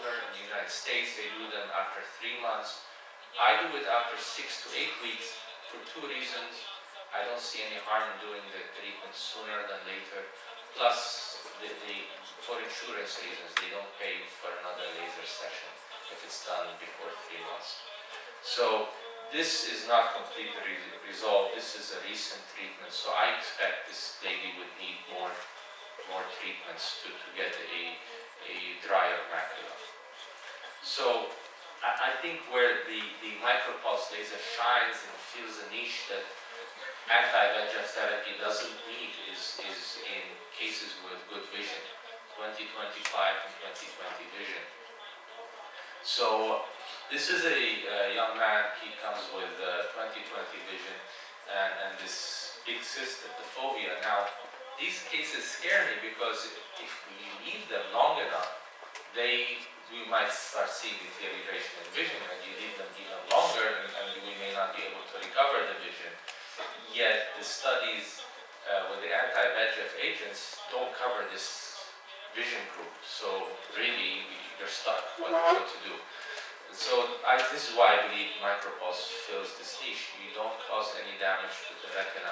sooner. In the United States, they do them after 3 months. I do it after 6 to 8 weeks for 2 reasons. I don't see any harm in doing the treatment sooner than later. Plus, for insurance reasons, they don't pay for another laser session if it's done before 3 months. So this is not completely resolved. This is a recent treatment, so I expect this lady would need more treatments to get a drier macula. So I think where the MicroPulse laser shines and fills a niche that anti-VEGF therapy doesn't need is in cases with good vision, 20/25 and 20/20 vision. So this is a young man. He comes with 20/20 vision and this big cyst at the fovea. Now, these cases scare me because if we leave them long enough, we might start seeing deterioration in vision, and you leave them even longer, and we may not be able to recover the vision. Yet the studies with the anti-VEGF agents don't cover this vision group. So really, you're stuck what to do. So this is why I believe MicroPulse fills this niche. You don't cause any damage to the retina,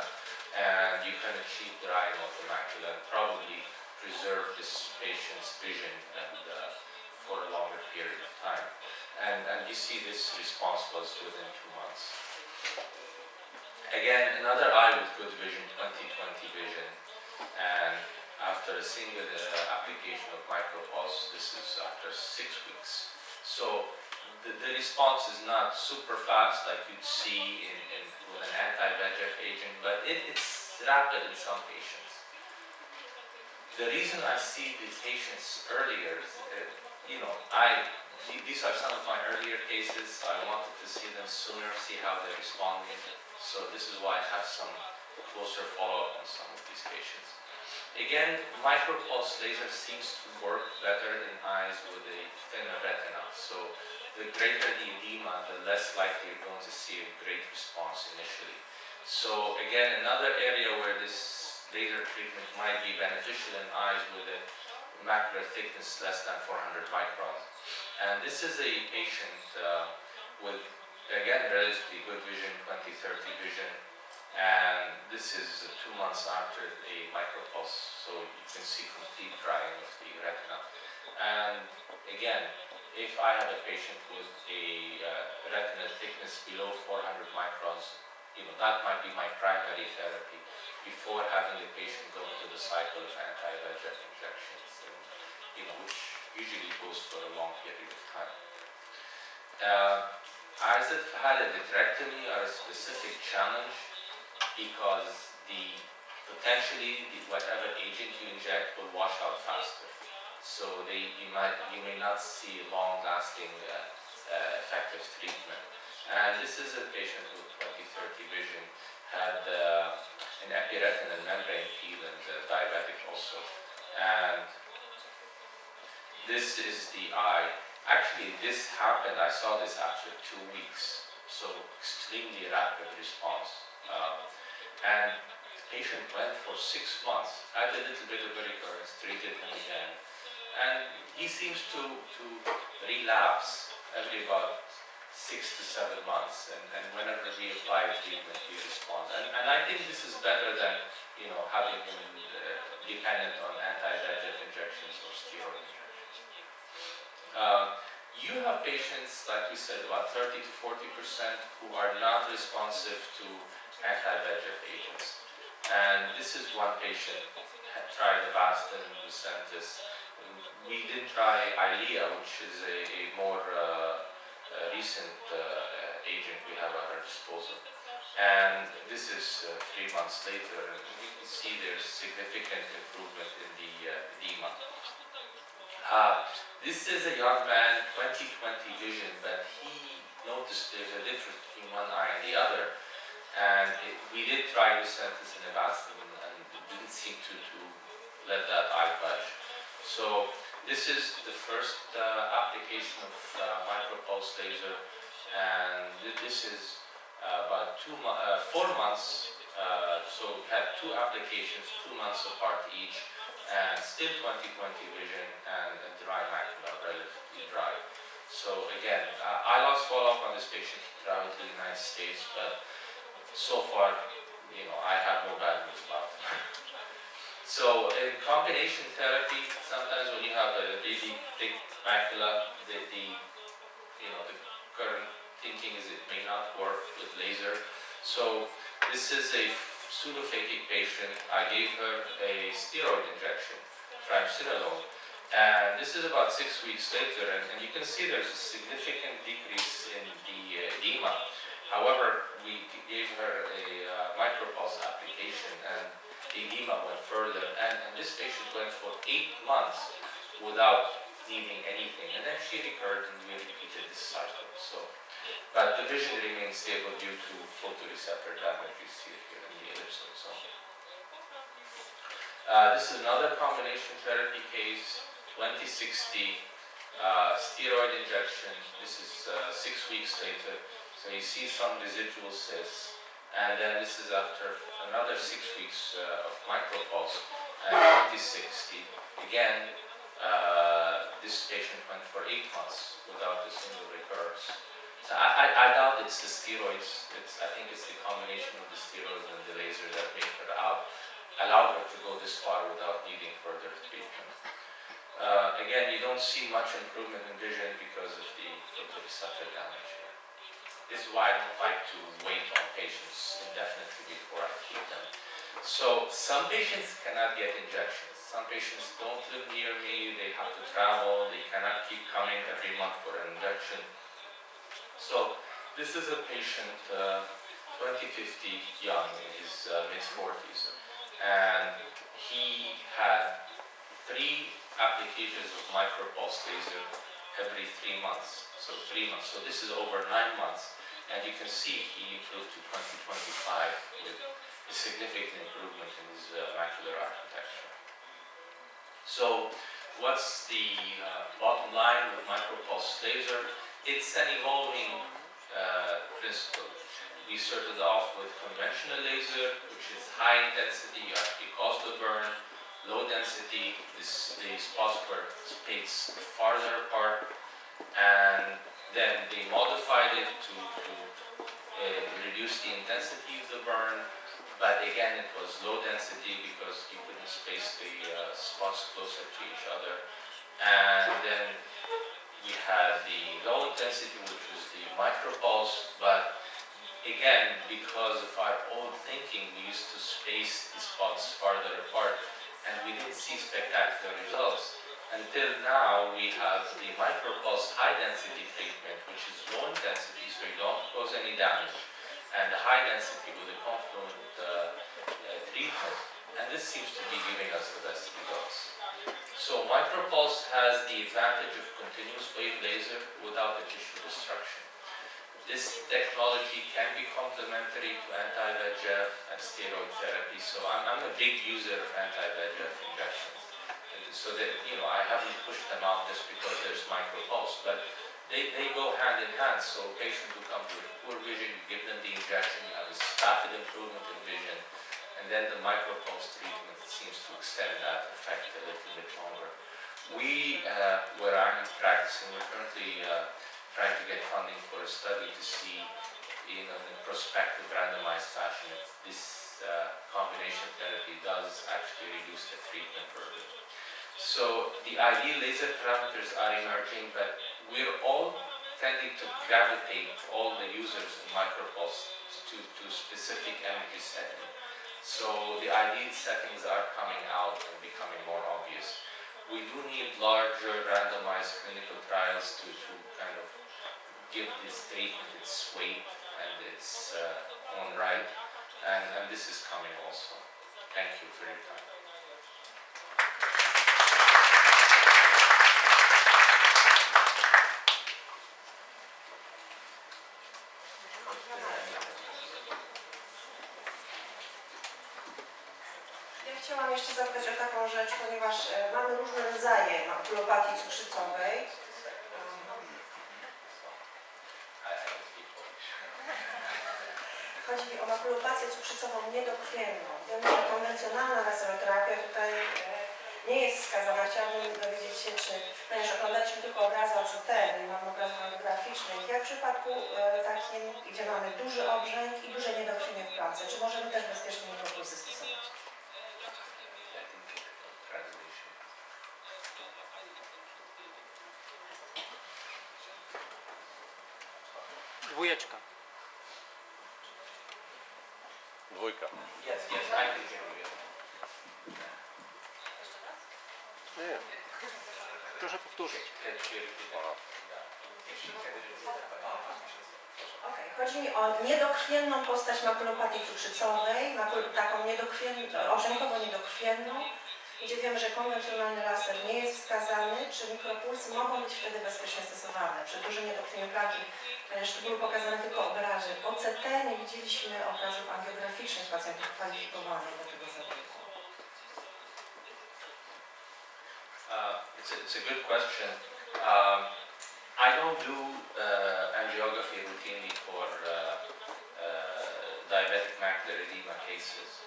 and you can achieve drying of the macula and probably preserve this patient's vision and for a longer period of time. And you see this response was within 2 months. Again, another eye with good vision, 20/20 vision, and after a single application of MicroPulse, this is after 6 weeks. So the response is not super fast like you'd see with an anti-VEGF agent, but it's rapid in some patients. The reason I see these patients earlier, these are some of my earlier cases. I wanted to see them sooner, see how they're responding. So this is why I have some closer follow-up on some of these patients. Again, MicroPulse laser seems to work better in eyes with a thinner retina. So the greater the edema, the less likely you're going to see a great response initially. So again, another area where this laser treatment might be beneficial in eyes with a macular thickness less than 400 microns. And this is a patient with, again, relatively good vision, 20/30 vision. And this is 2 months after a MicroPulse, so you can see complete drying of the retina. And again, if I have a patient with a retina thickness below 400 microns, that might be my primary therapy before having the patient go into the cycle of anti-VEGF injections, which usually goes for a long period of time. Eyes that had a vitrectomy are a specific challenge because potentially whatever agent you inject will wash out faster. So you may not see long-lasting effective treatment. And this is a patient with 20/30 vision, had an epiretinal membrane peel and diabetic also. And this is the eye. Actually, this happened, I saw this after 2 weeks, so extremely rapid response. And the patient went for 6 months, had a little bit of a recurrence, treated him again. And he seems to relapse every about 6 to 7 months, and whenever we apply treatment, he responds. And I think this is better than having him dependent on anti-VEGF injections or steroid injections. You have patients, like we said, about 30 to 40% who are not responsive to anti-VEGF agents. And this is one patient had tried Avastin, Lucentis. We did try Eylea, which is a more recent agent we have at our disposal. And this is 3 months later, and you can see there's significant improvement in the edema. This is a young man, 20/20 vision, but he noticed there's a difference between one eye and the other. And we did try Lucentis and Avastin, and it didn't seem to let that eye budge. So this is the first application of MicroPulse laser, and this is about 4 months. So we had 2 applications, 2 months apart each, and still 20/20 vision and dry macula, relatively dry. So again, I lost follow-up on this patient. He traveled to the United States, but so far, you know, I have no bad news about him. So in combination therapy, sometimes when you have a really thick macula, the current thinking is it may not work with laser. So this is a pseudophakic patient. I gave her a steroid injection, triamcinolone. And this is about 6 weeks later, and you can see there's a significant decrease in the edema. However, we gave her a MicroPulse application, and the edema went further. And this patient went for 8 months without needing anything. And then she recurred, and we repeated this cycle. So, but the vision remained stable due to photoreceptor damage. You see it here in the ellipsoid zone. This is another combination therapy case. 2060, steroid injection. This is 6 weeks later. So you see some residual cysts. And then this is after another 6 weeks of MicroPulse. And 2060, again, this patient went for 8 months without a single recurrence. So I doubt it's the steroids. I think it's the combination of the steroids and the laser that made her allowed her to go this far without needing further treatment. Again, you don't see much improvement in vision because of the photoreceptor damage here. This is why I don't like to wait on patients indefinitely before I keep them. So some patients cannot get injections. Some patients don't live near me, they have to travel, they cannot keep coming every month for an injection. So this is a patient, 2050, young, in his mid-40s. And he had 3 applications of MicroPulse laser every 3 months. So 3 months. So this is over 9 months. And you can see he improved to 2025 with a significant improvement in his macular architecture. So what's the bottom line with MicroPulse laser? It's an evolving principle. We started off with conventional laser, which is high intensity, you actually cause the burn. Low density, the spots were spaced farther apart, and then they modified it to reduce the intensity of the burn, but again it was low density because you couldn't space the spots closer to each other. And then we had the low intensity, which was the MicroPulse, but again, because of our old thinking, we used to space the spots farther apart, and we didn't see spectacular results. Until now, we have the MicroPulse high-density treatment, which is low intensity, so you don't cause any damage, and the high density with a confluent treatment, and this seems to be giving us the best results. So MicroPulse has the advantage of continuous wave laser without the tissue destruction. This technology can be complementary to anti-VEGF and steroid therapy, so I'm a big user of anti-VEGF injections. And so that, I haven't pushed them out just because there's MicroPulse, but they go hand in hand. So patients who come with poor vision, you give them the injection, you have a rapid improvement in vision, and then the MicroPulse treatment seems to extend that effect a little bit longer. We, where I'm practicing, we're currently trying to get funding for a study to see, in a prospective randomized fashion, if this combination therapy does actually reduce the treatment burden. So the ideal laser parameters are emerging, but we're all tending to gravitate, all the users in MicroPulse, to specific energy setting. So the ideal settings are coming out and becoming more obvious. We do need larger randomized clinical trials to kind of give this treatment its weight and its own right, and this is coming also. Thank you for your time. Chciałam jeszcze zapytać o taką rzecz, ponieważ mamy różne rodzaje makulopatii cukrzycowej. Chodzi mi o makulopatię cukrzycową niedokrwienną. Wiem, że konwencjonalna laseroterapia tutaj nie jest wskazana. Chciałabym dowiedzieć się, ponieważ oglądaliśmy tylko obrazy ACT, nie mamy obrazów w przypadku takim, gdzie mamy duży obrzęk i duże niedokrwienie w pracy, czy możemy też bezpiecznie mikropulsy stosować? Dwójeczka. Dwójka. Yes, yes, I can hear you. Nie. Proszę powtórzyć. Okej, chodzi mi o niedokrwienną postać makulopatii cukrzycowej, taką obrzękowo niedokrwienną, gdzie wiemy, że konwencjonalny laser nie jest wskazany, czy mikropulsy mogą być wtedy bezpiecznie stosowane przy dużym niedokrwieniu plaki, ponieważ tu były pokazane tylko obrazy. OCT nie widzieliśmy obrazów angiograficznych pacjentów kwalifikowanych do tego zabiegu. It's a good question. I don't do angiography routinely for diabetic macular edema cases.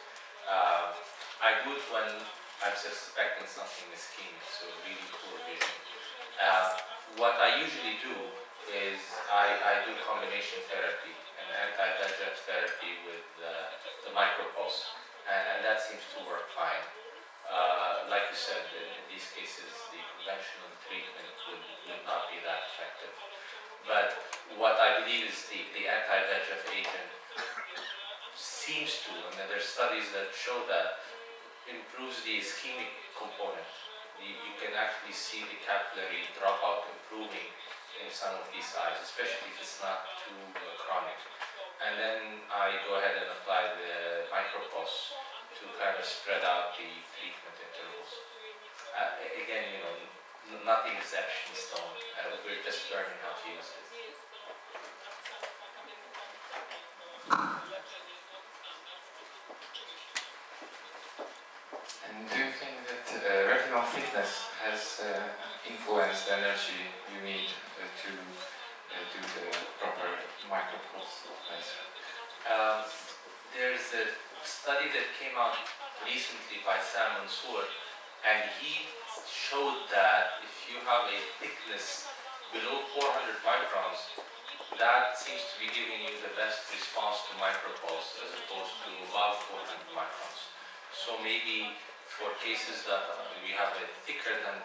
I do it when I'm suspecting something ischemic, so really poor vision. What I usually do is I do combination therapy and anti-VEGF therapy with the MicroPulse, and that seems to work fine. Like you said, in these cases, the conventional treatment would not be that effective. But what I believe is the anti-VEGF agent seems to, and there's studies that show that, improves the ischemic component. You can actually see the capillary dropout improving in some of these eyes, especially if it's not too chronic. And then I go ahead and apply the MicroPulse to kind of spread out the treatment intervals. Again, you know, nothing is etched in stone. We're just learning how to use it. And do you think that retinal thickness has influenced the energy you need to do the proper micropulse laser? There's a study that came out recently by Sam Mansour, and he showed that if you have a thickness below 400 microns, that seems to be giving you the best response to MicroPulse as opposed to above 400 microns. So maybe for cases that we have a thicker than,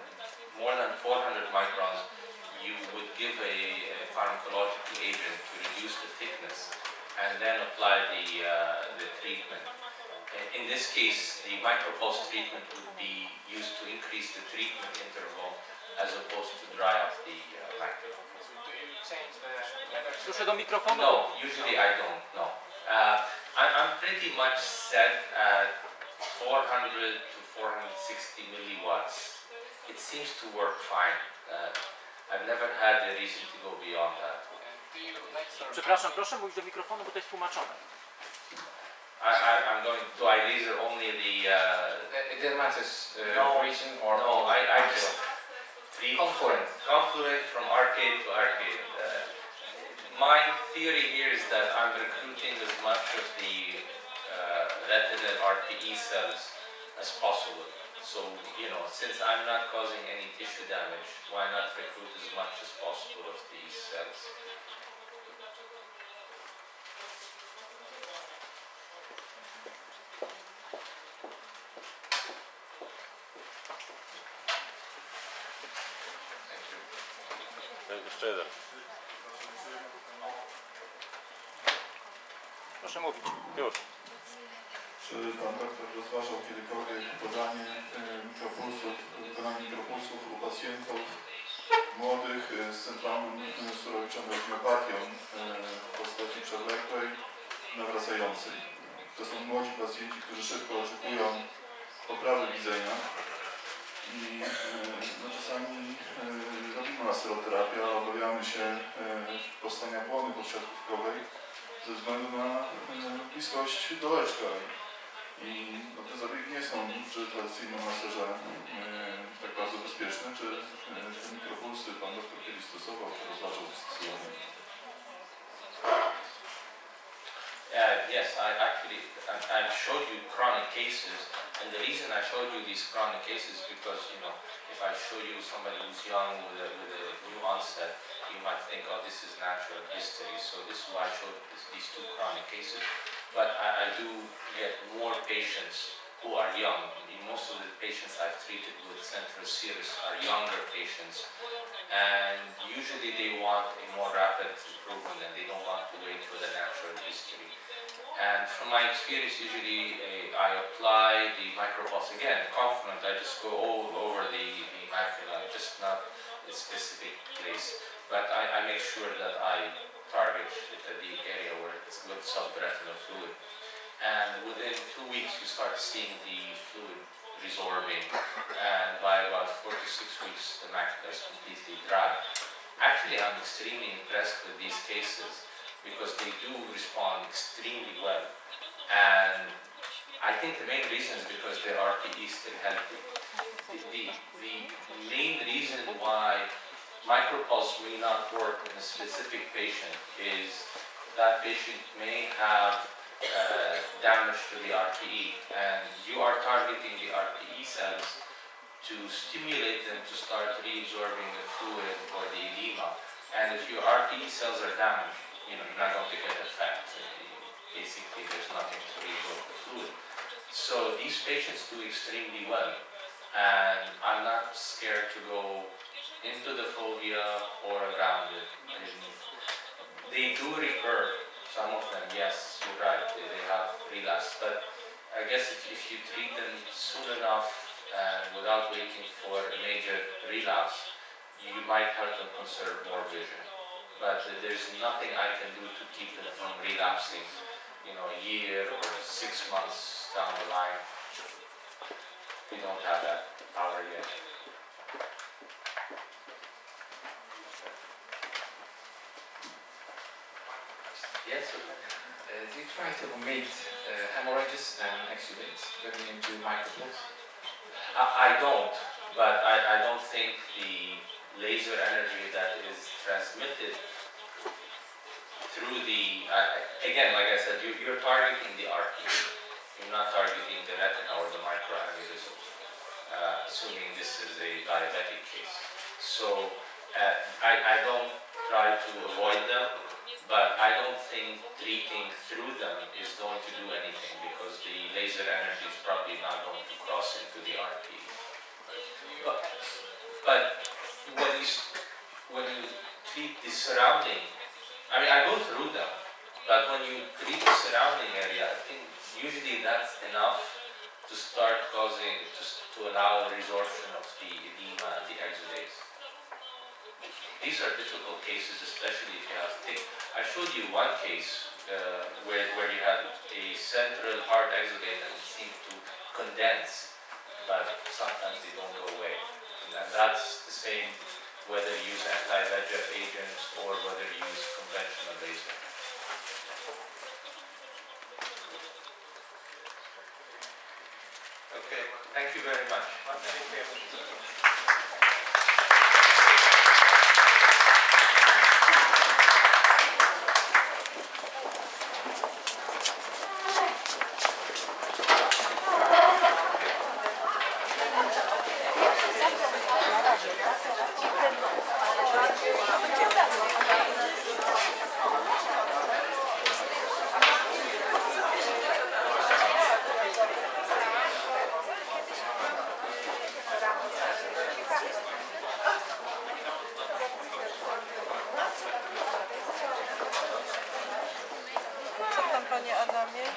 more than 400 microns, you would give a pharmacological agent to reduce the thickness and then apply the treatment. In this case, the MicroPulse treatment would be used to increase the treatment interval as opposed to dry up the macula. Proszę do mikrofonu. No, usually I don't, no. I'm pretty much set at 400 to 460 milliwatts. It seems to work fine. I've never had a reason to go beyond that. Przepraszam, proszę mówić do mikrofonu, bo to jest tłumaczone. I'm going, do I laser only It doesn't matter No, region or no, I just treat confluent from arcade to arcade. My theory here is that I'm recruiting as much of the retinal RPE cells as possible. So, you know, since I'm not causing any tissue damage, why not recruit as much as possible of these cells? Jeszcze jeden. Proszę mówić. Już. Czy pan doktor rozważał kiedykolwiek podanie mikropulsów u pacjentów młodych z centralną surowiczną retinopatią w postaci przewlekłej, nawracającej? To są młodzi pacjenci, którzy szybko oczekują poprawy widzenia i czasami robimy laseroterapię, ale obawiamy się powstania błony podsiadkówkowej ze względu na bliskość dołeczka. I te zabiegi nie są przy tradycyjnym laserze tak bardzo bezpieczne. Czy te mikropulsy pan doktor kiedyś stosował, czy rozważał stosowanie? Yes, I've showed you chronic cases, and the reason I showed you these chronic cases is because, you know, if I show you somebody who's young with a new onset, you might think, oh, this is natural history. So this is why I showed these two chronic cases. But I do get more patients who are young. Most of the patients I've treated with central serous are younger patients. And usually they want a more rapid improvement and they don't want to wait for the natural history. And from my experience, usually I apply the MicroPulse again, confident. I just go all over the macula, just not a specific place. But I make sure that I target the area where it's good subretinal fluid. And within 2 weeks, you start seeing the fluid resorbing. And by about 4 to 6 weeks, the macula is completely dry. Actually, I'm extremely impressed with these cases because they do respond extremely well. And I think the main reason is because their RPE is still healthy. The main reason why MicroPulse may not work in a specific patient is that patient may have damage to the RPE, and you are targeting the RPE cells to stimulate them to start reabsorbing the fluid or the edema. And if your RPE cells are damaged, you're not going to get effect. Basically, there's nothing to reabsorb the fluid. So these patients do extremely well, and I'm not scared to go into the fovea or around it. They do recur. Some of them, yes, you're right, they have relapse. But I guess if you treat them soon enough and without waiting for a major relapse, you might help them conserve more vision. But there's nothing I can do to keep them from relapsing, a year or 6 months down the line. We don't have that power yet. Yes, okay. Do you try to omit hemorrhages and exudates going into MicroPulse? I don't, but I don't think the laser energy that is transmitted through the, again, like I said, you're targeting the RPE. You're not targeting the retina or the microaneurysm, assuming this is a diabetic case. So I don't try to avoid them, but I don't think treating through them is going to do anything because the laser energy is probably not going to cross into the RPE. But when you treat the surrounding, I go through them, but when you treat the surrounding area, I think usually that's enough to start causing, to allow resorption of the edema and the exudates. These are difficult cases, especially if you have thick. I showed you one case where you had a central hard exudate and it seemed to condense, but sometimes they don't go away. And that's the same whether you use anti-VEGF agents or whether you use conventional laser. Okay, thank you very much. Panie Adamie.